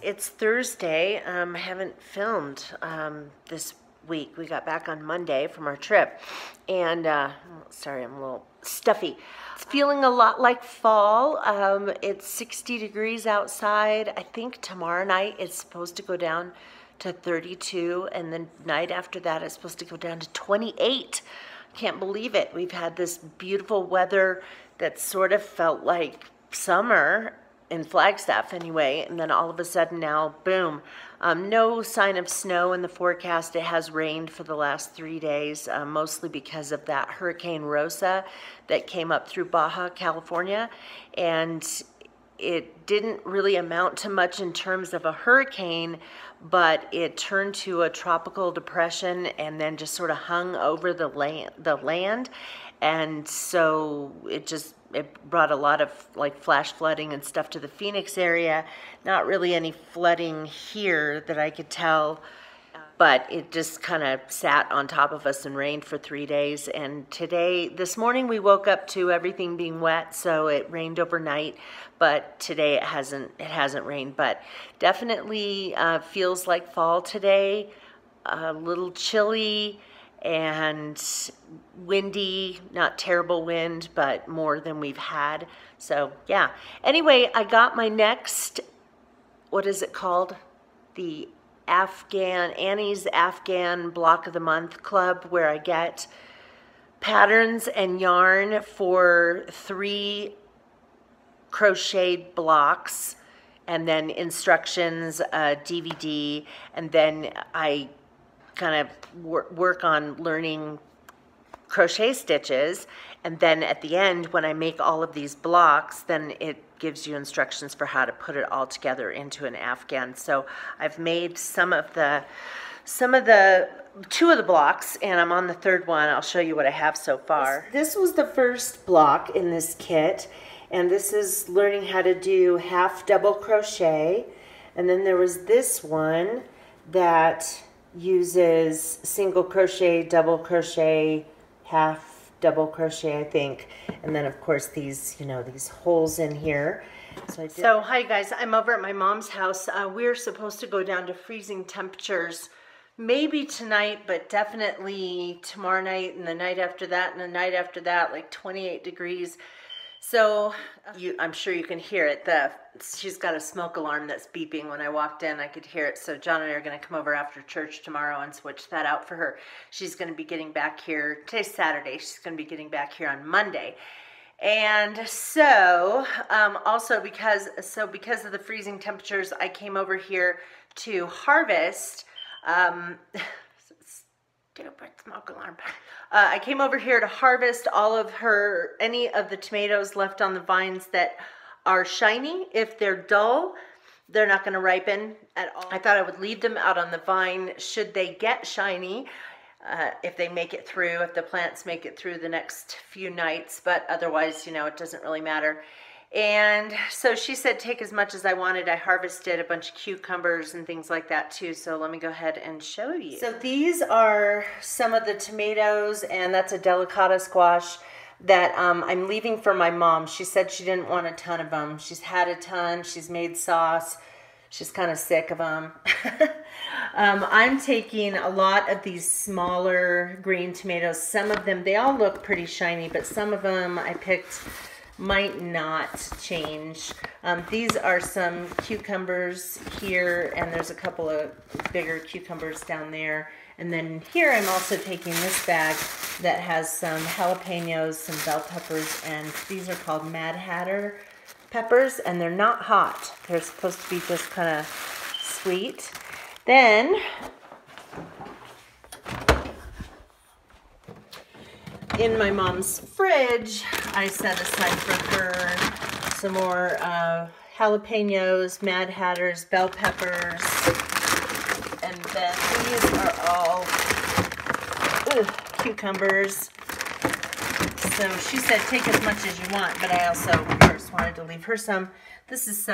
it's Thursday. I haven't filmed this week. We got back on Monday from our trip, and sorry, I'm a little stuffy. It's feeling a lot like fall. It's 60 degrees outside. I think tomorrow night it's supposed to go down to 32, and the night after that it's supposed to go down to 28. Can't believe it. We've had this beautiful weather that sort of felt like summer in Flagstaff anyway, and then all of a sudden now, boom. No sign of snow in the forecast. It has rained for the last 3 days, mostly because of that Hurricane Rosa that came up through Baja California, and it didn't really amount to much in terms of a hurricane, but it turned to a tropical depression and then just sort of hung over the land. And so it brought a lot of like flash flooding and stuff to the Phoenix area. Not really any flooding here that I could tell, but it just kind of sat on top of us and rained for 3 days. And this morning we woke up to everything being wet, so it rained overnight. But today it hasn't rained, but definitely feels like fall today. A little chilly and windy, not terrible wind, but more than we've had. So yeah. Anyway, I got my next, what is it called? The Annie's Afghan Block of the Month Club, where I get patterns and yarn for 3 crocheted blocks, and then instructions, DVD, and then I kind of work on learning crochet stitches, and then at the end when I make all of these blocks, then it gives you instructions for how to put it all together into an Afghan. So I've made two of the blocks, and I'm on the 3rd one. I'll show you what I have so far. This was the first block in this kit, and this is learning how to do half double crochet. And then there was this one that uses single crochet, double crochet, half double crochet, I think. And then of course these, these holes in here. So hi guys, I'm over at my mom's house. We're supposed to go down to freezing temperatures maybe tonight, but definitely tomorrow night and the night after that and the night after that, like 28 degrees. So I'm sure you can hear it. She's got a smoke alarm that's beeping. When I walked in, I could hear it. So John and I are going to come over after church tomorrow and switch that out for her. She's going to be getting back here. Today's Saturday. She's going to be getting back here on Monday. And so also because of the freezing temperatures, I came over here to harvest. Stupid smoke alarm. I came over here to harvest any of the tomatoes left on the vines that are shiny. If they're dull, they're not going to ripen at all. I thought I would leave them out on the vine should they get shiny, if they make it through, if the plants make it through the next few nights, but otherwise, it doesn't really matter. And so she said take as much as I wanted. I harvested a bunch of cucumbers and things like that too, so let me go ahead and show you. So these are some of the tomatoes, and that's a delicata squash that I'm leaving for my mom. She said she didn't want a ton of them. She's had a ton, she's made sauce, she's kind of sick of them. I'm taking a lot of these smaller green tomatoes. Some of them, they all look pretty shiny, but some of them I picked might not change. These are some cucumbers here, and there's a couple of bigger cucumbers down there. And then here I'm also taking this bag that has some jalapenos, some bell peppers, and these are called Mad Hatter peppers, and they're not hot. They're supposed to be just kind of sweet. Then in my mom's fridge, I set aside for her some more jalapenos, Mad Hatters, bell peppers, and then these are all cucumbers. So she said take as much as you want, but I also, of course, wanted to leave her some. This is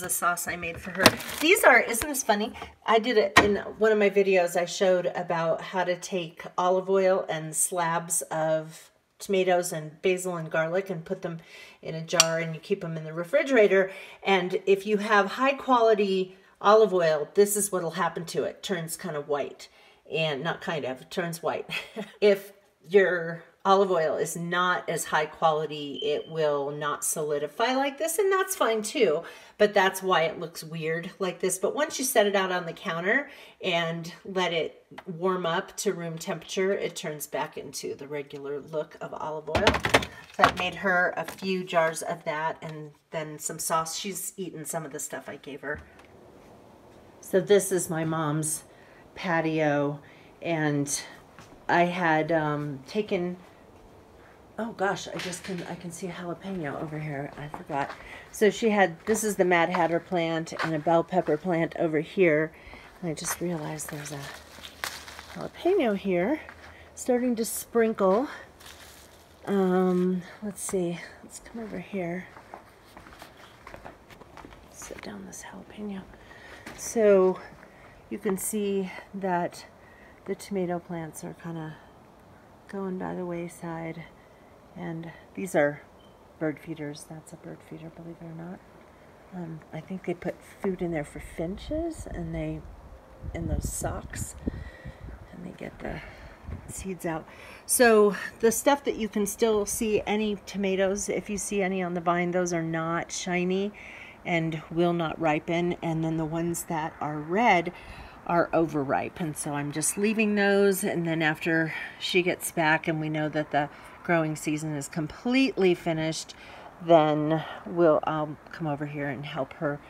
a sauce I made for her. These are, isn't this funny? I did it in one of my videos. I showed about how to take olive oil and slabs of tomatoes and basil and garlic and put them in a jar, and you keep them in the refrigerator. And if you have high quality olive oil, this is what'll happen to it. It turns kind of white, and not kind of, it turns white. If your olive oil is not as high quality, it will not solidify like this, and that's fine too, but that's why it looks weird like this. But once you set it out on the counter and let it warm up to room temperature, it turns back into the regular look of olive oil. So I made her a few jars of that, and then some sauce. She's eaten some of the stuff I gave her. So this is my mom's patio, and I had taken, oh gosh, I can see a jalapeno over here. I forgot. So she had, this is the Mad Hatter plant and a bell pepper plant over here. And I just realized there's a jalapeno here starting to sprinkle. Let's see, let's come over here. Sit down this jalapeno. So you can see that the tomato plants are kind of going by the wayside, and these are bird feeders. That's a bird feeder, believe it or not. I think they put food in there for finches, and they, in those socks, and they get the seeds out. So the stuff that you can still see, any tomatoes, if you see any on the vine, those are not shiny and will not ripen, and then the ones that are red are overripe, and so I'm just leaving those, and then after she gets back and we know that the growing season is completely finished, then I'll come over here and help her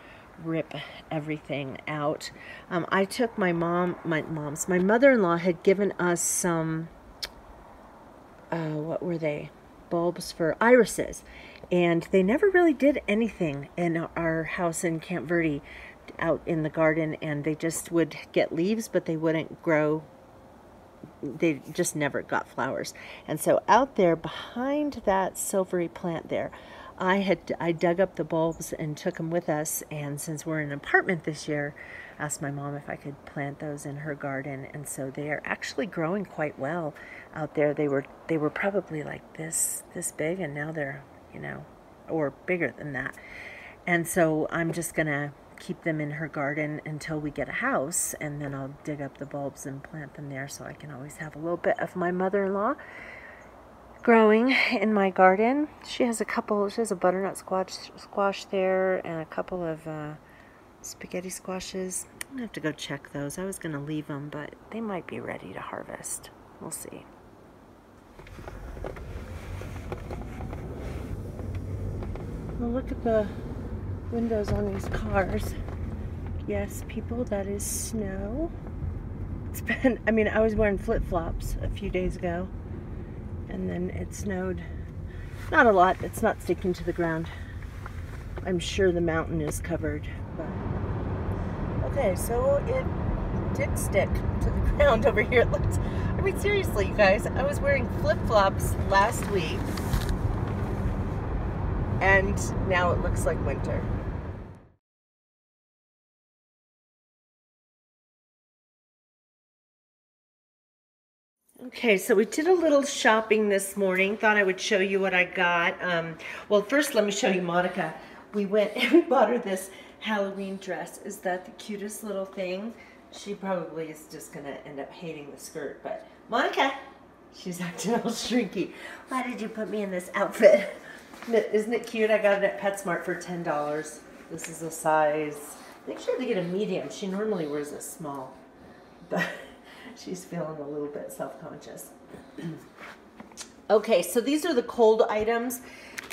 rip everything out. I took my mother-in-law had given us some what were they, bulbs for irises, and they never really did anything in our house in Camp Verde out in the garden, and they just would get leaves, but they wouldn't grow. They just never got flowers. And so out there behind that silvery plant there, I dug up the bulbs and took them with us, and since we're in an apartment this year, asked my mom if I could plant those in her garden, and so they are actually growing quite well out there. They were probably like this big, and now they're, you know, or bigger than that. And so I'm just gonna keep them in her garden until we get a house, and then I'll dig up the bulbs and plant them there, so I can always have a little bit of my mother-in-law growing in my garden. She has a butternut squash there, and a couple of spaghetti squashes. I'm gonna have to go check those. I was gonna leave them, but they might be ready to harvest. We'll see. Well, look at the windows on these cars. Yes, people, that is snow. It's been, I mean, I was wearing flip-flops a few days ago, and then it snowed. Not a lot, it's not sticking to the ground. I'm sure the mountain is covered, but okay, so it did stick to the ground over here. It looked, I mean, seriously, you guys, I was wearing flip-flops last week, and now it looks like winter. Okay, so we did a little shopping this morning. Thought I would show you what I got. Well, first let me show you Monica. We went and we bought her this Halloween dress. Is that the cutest little thing? She probably is just gonna end up hating the skirt, but Monica, she's acting all shrinky. Why did you put me in this outfit? Isn't it cute? I got it at PetSmart for $10. This is a size, I think she had to get a medium. She normally wears a small, but she's feeling a little bit self-conscious. Okay, so these are the cold items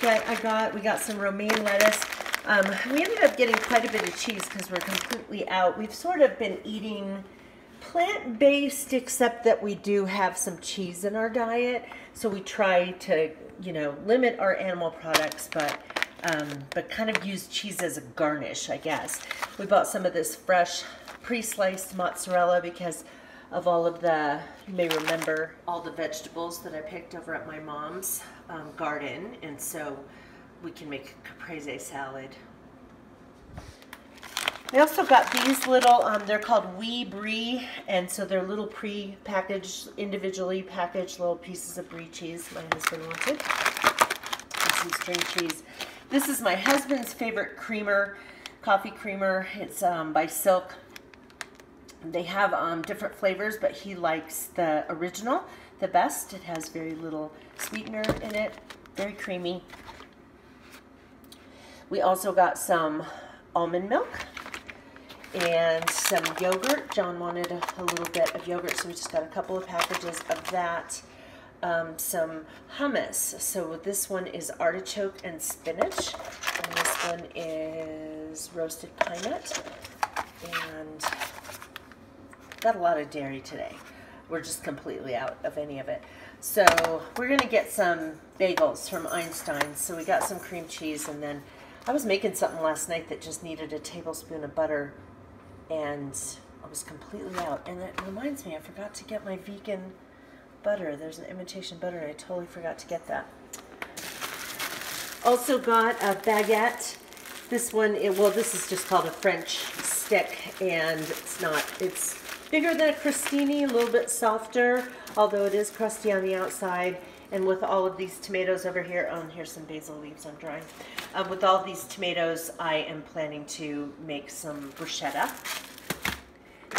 that I got. We got some romaine lettuce. We ended up getting quite a bit of cheese because we're completely out. We've sort of been eating plant-based, except that we do have some cheese in our diet. So we try to, you know, limit our animal products, but kind of use cheese as a garnish, I guess. We bought some of this fresh pre-sliced mozzarella because of all of the, you may remember, all the vegetables that I picked over at my mom's garden, and so we can make a caprese salad. We also got these little, they're called Wee Brie, and so they're little pre-packaged, individually packaged little pieces of brie cheese my husband wanted. And some string cheese. This is my husband's favorite creamer, coffee creamer. It's by Silk. They have different flavors, but he likes the original the best. It has very little sweetener in it, very creamy. We also got some almond milk and some yogurt. John wanted a little bit of yogurt, so we just got a couple of packages of that. Some hummus. So this one is artichoke and spinach, and this one is roasted pine nut. And got a lot of dairy today. We're just completely out of any of it. So we're gonna get some bagels from Einstein's. So we got some cream cheese, and then I was making something last night that just needed a tablespoon of butter, and I was completely out. And it reminds me, I forgot to get my vegan butter. There's an imitation butter, and I totally forgot to get that. Also got a baguette. This one, this is just called a French stick, and it's bigger than a crostini, a little bit softer, although it is crusty on the outside. And with all of these tomatoes over here, and here's some basil leaves I'm drying. With all these tomatoes, I am planning to make some bruschetta.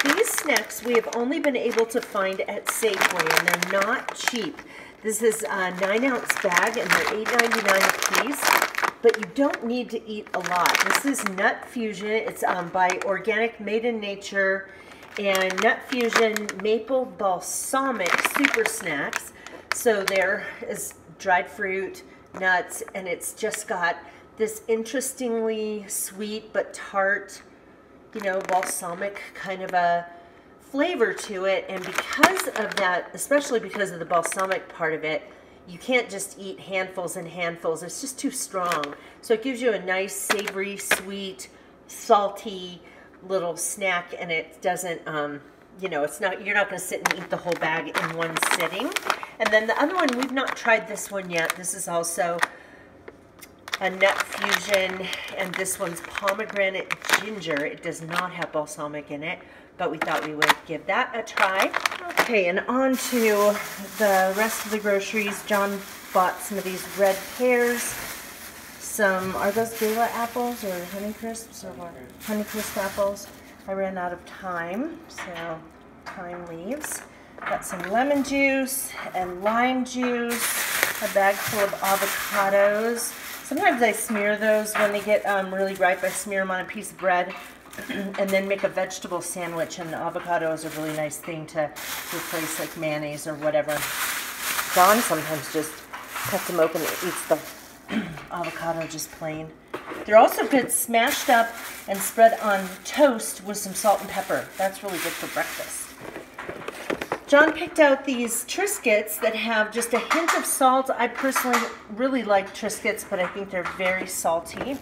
These snacks we have only been able to find at Safeway, and they're not cheap. This is a 9-ounce bag, and they're $8.99 a piece, but you don't need to eat a lot. This is Nut Fusion. It's by Organic Made in Nature, and Nut Fusion Maple Balsamic Super Snacks. So there is dried fruit, nuts, and it's just got this interestingly sweet but tart, you know, balsamic kind of a flavor to it. And because of that, especially because of the balsamic part of it, you can't just eat handfuls and handfuls. It's just too strong. So it gives you a nice, savory, sweet, salty little snack, and it doesn't, you know, you're not going to sit and eat the whole bag in one sitting. And then the other one, we've not tried this one yet. This is also a Nut Fusion, and this one's pomegranate ginger. It does not have balsamic in it, but we thought we would give that a try. Okay, and on to the rest of the groceries. John bought some of these red pears. Are those Gala apples or Honeycrisps or what? Honeycrisp apples. I ran out of thyme, so thyme leaves. Got some lemon juice and lime juice, a bag full of avocados. Sometimes I smear those when they get really ripe. I smear them on a piece of bread and then make a vegetable sandwich, and the avocado is a really nice thing to replace like mayonnaise or whatever. John sometimes just cuts them open and eats the avocado just plain. They're also good smashed up and spread on toast with some salt and pepper. That's really good for breakfast. John picked out these Triscuits that have just a hint of salt. I personally really like Triscuits, but I think they're very salty.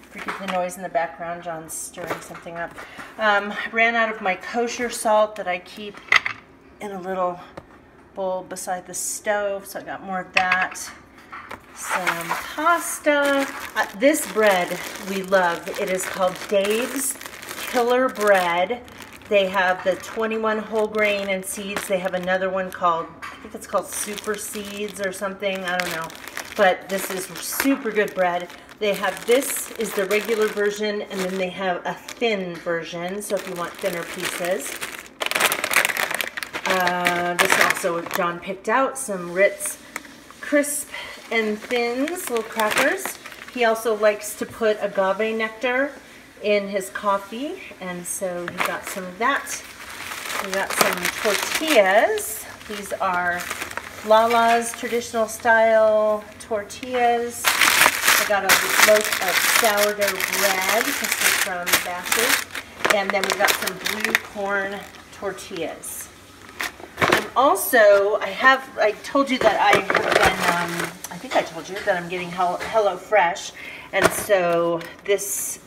Forgive the noise in the background. John's stirring something up. Ran out of my kosher salt that I keep in a little bowl beside the stove, so I got more of that. Some pasta. This bread we love. It is called Dave's Killer Bread. They have the 21 whole grain and seeds. They have another one called, I think it's called Super Seeds or something. I don't know. But this is super good bread. They have, this is the regular version, and then they have a thin version, so if you want thinner pieces. This also, John picked out some Ritz Crisp and Thins, little crackers. He also likes to put agave nectar in his coffee, and so he got some of that. We got some tortillas. These are Lala's traditional style tortillas. I got a loaf of sourdough bread, this is from Bashes, and then we got some blue corn tortillas. Also, I told you that I have been, I think I told you that I'm getting Hello Fresh, and so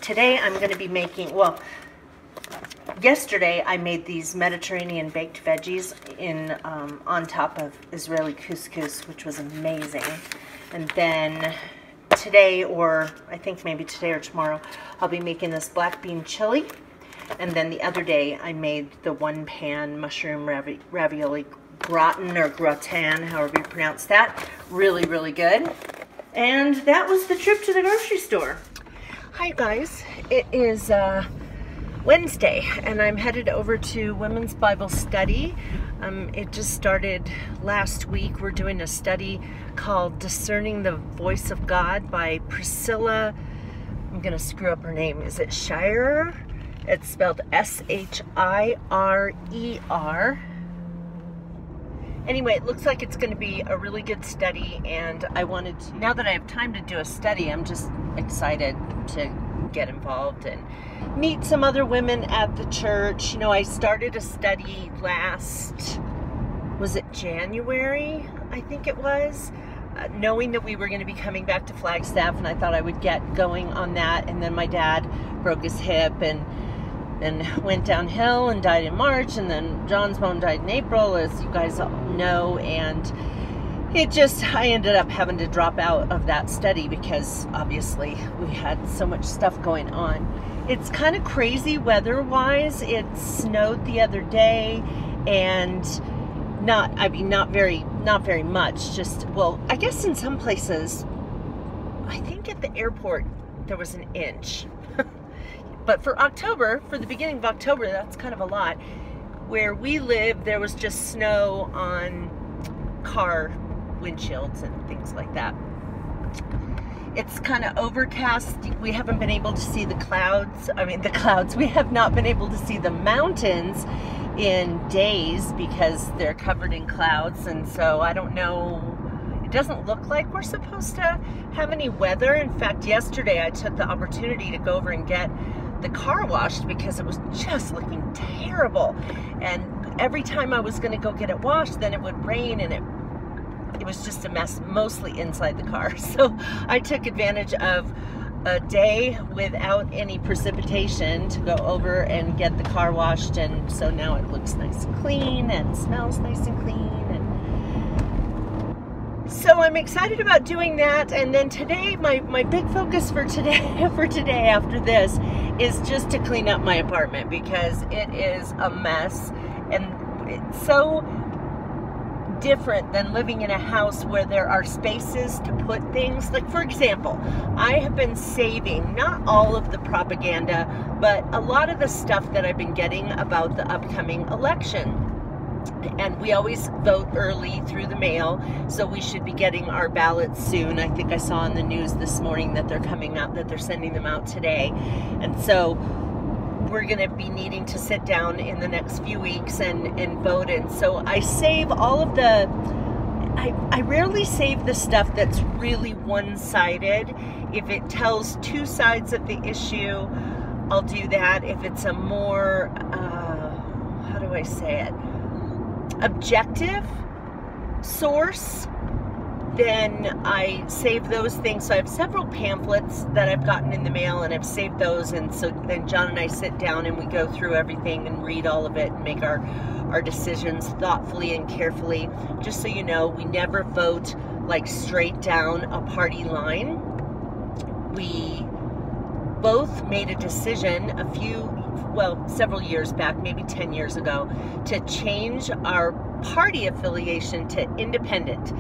today I'm going to be making, well, yesterday I made these Mediterranean baked veggies on top of Israeli couscous, which was amazing. And then today, or I think maybe today or tomorrow, I'll be making this black bean chili. And then the other day I made the one-pan mushroom ravioli gratin, or gratin, however you pronounce that. Really, really good. And that was the trip to the grocery store. Hi guys, it is Wednesday, and I'm headed over to Women's Bible Study. It just started last week. We're doing a study called Discerning the Voice of God by Priscilla. I'm gonna screw up her name. Is it Shire? It's spelled S-H-I-R-E-R. Anyway, it looks like it's going to be a really good study, and I wanted to, now that I have time to do a study, I'm just excited to get involved and meet some other women at the church. You know, I started a study last, was it January? I think it was, knowing that we were going to be coming back to Flagstaff, and I thought I would get going on that, and then my dad broke his hip and went downhill and died in March, and then John's mom died in April, as you guys all know, and I ended up having to drop out of that study because obviously we had so much stuff going on. It's kind of crazy weather-wise. It snowed the other day, and not very much, just, well, I guess in some places, I think at the airport there was an inch. But for October, for the beginning of October, that's kind of a lot. Where we live, there was just snow on car windshields and things like that. It's kind of overcast. We haven't been able to see the clouds. We have not been able to see the mountains in days because they're covered in clouds. And so I don't know. It doesn't look like we're supposed to have any weather. In fact, yesterday I took the opportunity to go over and get the car washed because it was just looking terrible, and every time I was going to go get it washed, then it would rain, and it was just a mess, mostly inside the car. So I took advantage of a day without any precipitation to go over and get the car washed, and so now it looks nice and clean and smells nice and clean. And so I'm excited about doing that. And then today, my big focus for today after this is just to clean up my apartment, because it is a mess, and it's so different than living in a house where there are spaces to put things. Like, for example, I have been saving not all of the propaganda, but a lot of the stuff that I've been getting about the upcoming election. And we always vote early through the mail, so we should be getting our ballots soon. I think I saw in the news this morning that they're coming out, that they're sending them out today. And so we're going to be needing to sit down in the next few weeks and vote. And so I save all of the, I rarely save the stuff that's really one-sided. If it tells two sides of the issue, I'll do that. If it's a more, how do I say it? Objective source, then I save those things. So I have several pamphlets that I've gotten in the mail, and I've saved those, and so then John and I sit down and we go through everything and read all of it and make our decisions thoughtfully and carefully. Just so you know, we never vote like straight down a party line. We both made a decision several years back, maybe 10 years ago, to change our party affiliation to independent.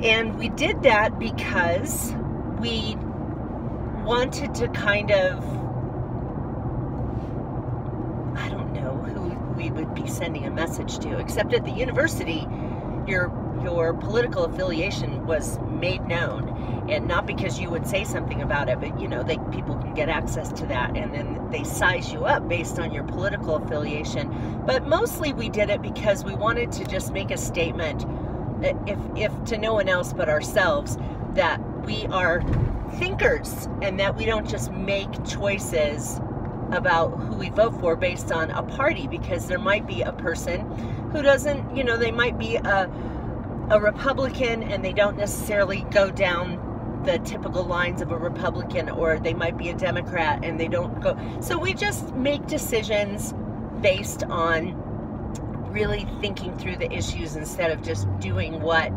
And we did that because we wanted to kind of, I don't know who we would be sending a message to, except at the university, your political affiliation was made known, and not because you would say something about it, but you know, people can get access to that, and then they size you up based on your political affiliation. But mostly we did it because we wanted to just make a statement, if to no one else but ourselves, that we are thinkers and that we don't just make choices about who we vote for based on a party, because there might be a person who doesn't, you know, they might be a Republican and they don't necessarily go down the typical lines of a Republican, or they might be a Democrat and they don't go. So we just make decisions based on really thinking through the issues instead of just doing what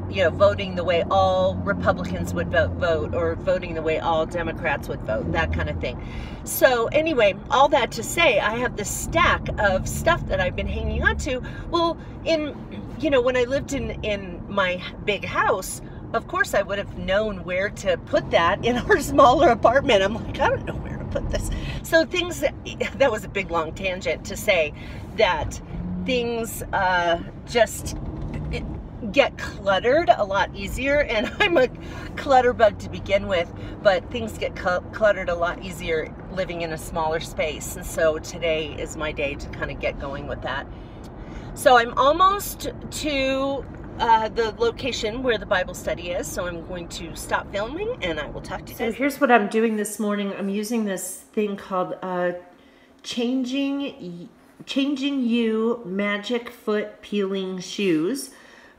you know, voting the way all Republicans would vote, or voting the way all Democrats would vote, that kind of thing. So anyway, all that to say, I have this stack of stuff that I've been hanging on to. Well, you know, when I lived in my big house, of course I would have known where to put that. In our smaller apartment, I'm like, I don't know where to put this. So things, that was a big long tangent to say that things just get cluttered a lot easier, and I'm a clutter bug to begin with, but things get cluttered a lot easier living in a smaller space. And so today is my day to kind of get going with that. So I'm almost to the location where the Bible study is, so I'm going to stop filming and I will talk to you guys. So here's what I'm doing this morning. I'm using this thing called Changing You Magic Foot Peeling Shoes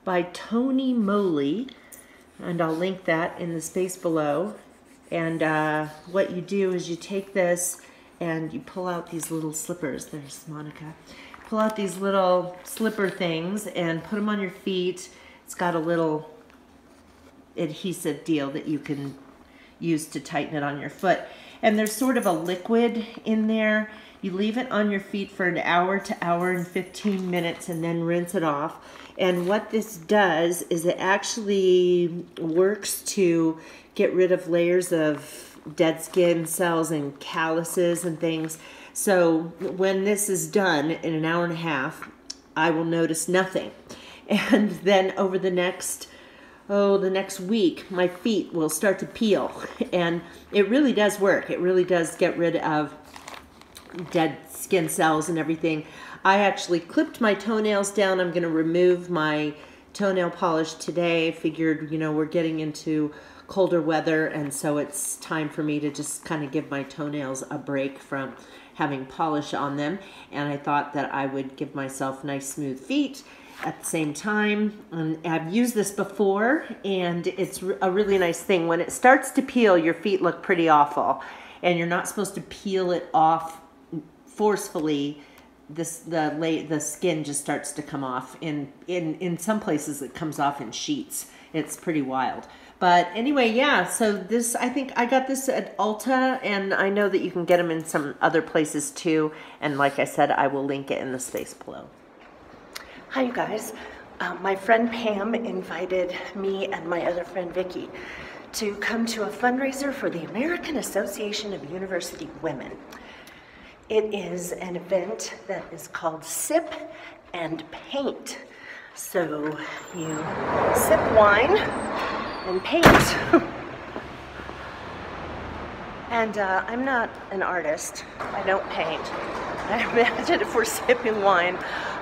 by Tony Moly, and I'll link that in the space below. And what you do is you take this and you pull out these little slippers. There's Monica. Pull out these little slipper things and put them on your feet. It's got a little adhesive deal that you can use to tighten it on your foot. And there's sort of a liquid in there. You leave it on your feet for an hour to hour and 15 minutes and then rinse it off. And what this does is it actually works to get rid of layers of dead skin cells and calluses and things. So when this is done in an hour and a half, I will notice nothing. And then over the next week, my feet will start to peel. And it really does work. It really does get rid of dead skin cells and everything. I actually clipped my toenails down. I'm going to remove my toenail polish today. Figured, you know, we're getting into colder weather, and so it's time for me to just kind of give my toenails a break from having polish on them. And I thought that I would give myself nice smooth feet at the same time. And I've used this before, and it's a really nice thing. When it starts to peel, your feet look pretty awful, and you're not supposed to peel it off forcefully. The skin just starts to come off. In some places it comes off in sheets. It's pretty wild. But anyway, yeah, so this, I think I got this at Ulta, and I know that you can get them in some other places too. And like I said, I will link it in the space below. Hi, you guys. My friend Pam invited me and my other friend Vicky to come to a fundraiser for the American Association of University Women. It is an event that is called Sip and Paint. So you sip wine and paint. And I'm not an artist. I don't paint. I imagine if we're sipping wine,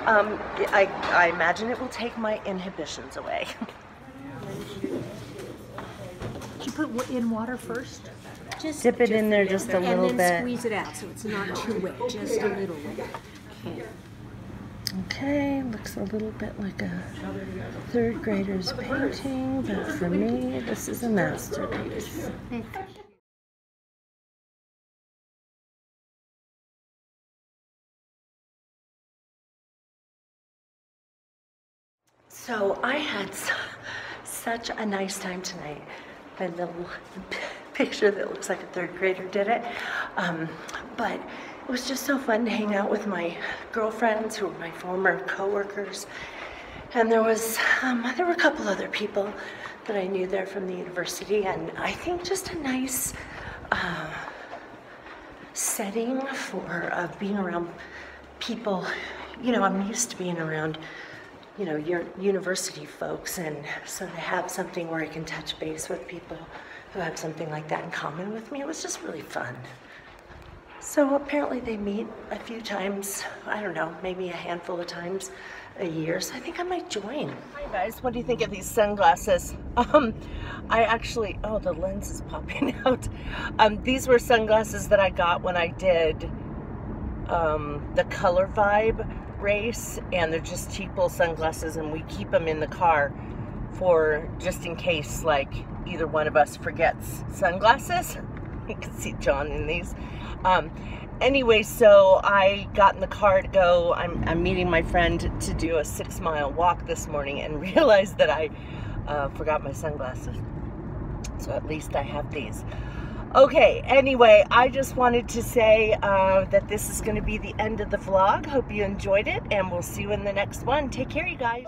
I imagine it will take my inhibitions away. Did you put in water first? Just dip it in there just a little bit. And then squeeze it out so it's not too wet, just a little wet. Okay. Okay, looks a little bit like a third grader's painting, but for me, this is a masterpiece. So I had such a nice time tonight. My little picture that looks like a third grader did it. But it was just so fun to hang out with my girlfriends who were my former co-workers. And there were a couple other people that I knew there from the university, and I think just a nice setting for being around people. You know, I'm used to being around, you know, your university folks, and so to have something where I can touch base with people who have something like that in common with me, it was just really fun. So apparently they meet a few times, I don't know, maybe a handful of times a year, so I think I might join. Hi guys, what do you think of these sunglasses? I actually, oh, the lens is popping out. These were sunglasses that I got when I did the Color Vibe race, and they're just cheap little sunglasses, and we keep them in the car for just in case, like, either one of us forgets sunglasses. You can see John in these. Anyway, so I got in the car to go. I'm meeting my friend to do a 6-mile walk this morning, and realized that I Forgot my sunglasses. So at least I have these. Okay, anyway, I just wanted to say that this is going to be the end of the vlog. Hope you enjoyed it, and we'll see you in the next one. Take care, you guys.